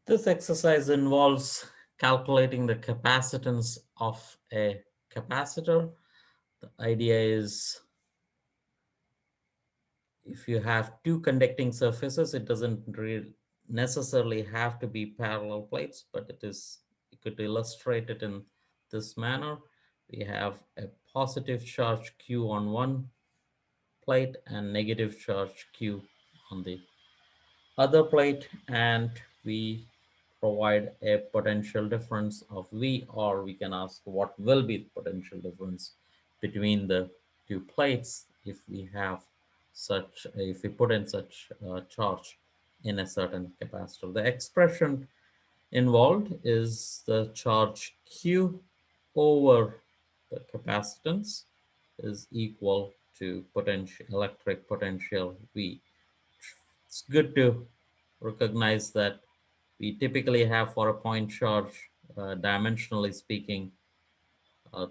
This exercise involves calculating the capacitance of a capacitor. The idea is if you have two conducting surfaces, it doesn't necessarily have to be parallel plates, but you could illustrate it in this manner. We have a positive charge Q on one plate and negative charge Q on the other plate, and we provide a potential difference of V, or we can ask what will be the potential difference between the two plates if we put in such charge in a certain capacitor. The expression involved is the charge Q over the capacitance is equal to electric potential V. It's good to recognize that we typically have for a point charge, dimensionally speaking,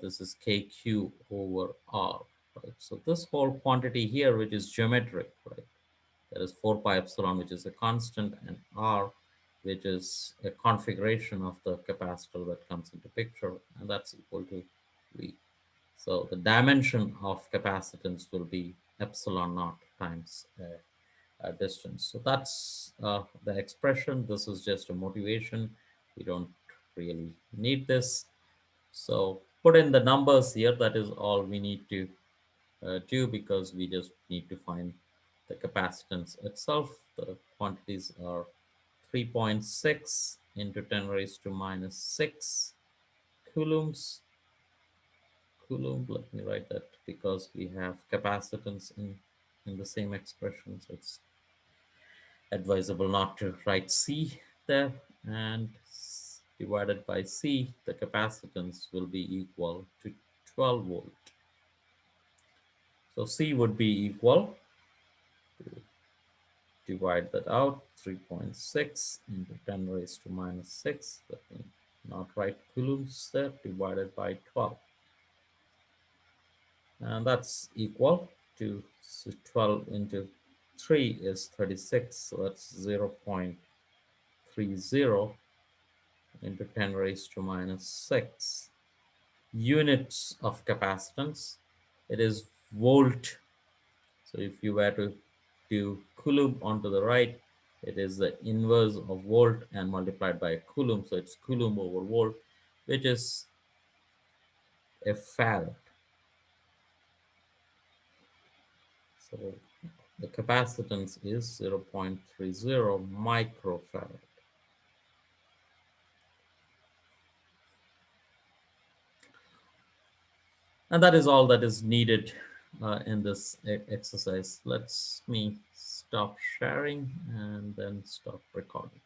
this is kq over r, right? So this whole quantity here, which is geometric, right? There is 4 pi epsilon, which is a constant, and r, which is a configuration of the capacitor that comes into picture, and that's equal to v. So the dimension of capacitance will be epsilon naught times distance. So that's the expression. This is just a motivation. We don't really need this. So put in the numbers here. That is all we need to do, because we just need to find the capacitance itself. The quantities are 3.6 into 10 raised to minus 6 coulombs. Let me write that because we have capacitance in the same expression. So it's advisable not to write C there, and divided by C, the capacitance will be equal to 12 volt. So C would be equal to, divide that out, 3.6 into 10 raised to minus 6, let me not write coulombs there, divided by 12. And that's equal to, so 12 into 3 is 36, so that's 0.30 into 10 raised to minus 6 units of capacitance. It is volt. So if you were to do coulomb onto the right, it is the inverse of volt and multiplied by coulomb. So it's coulomb over volt, which is a farad. So the capacitance is 0.30 microfarad. And that is all that is needed in this exercise. Let me stop sharing and then stop recording.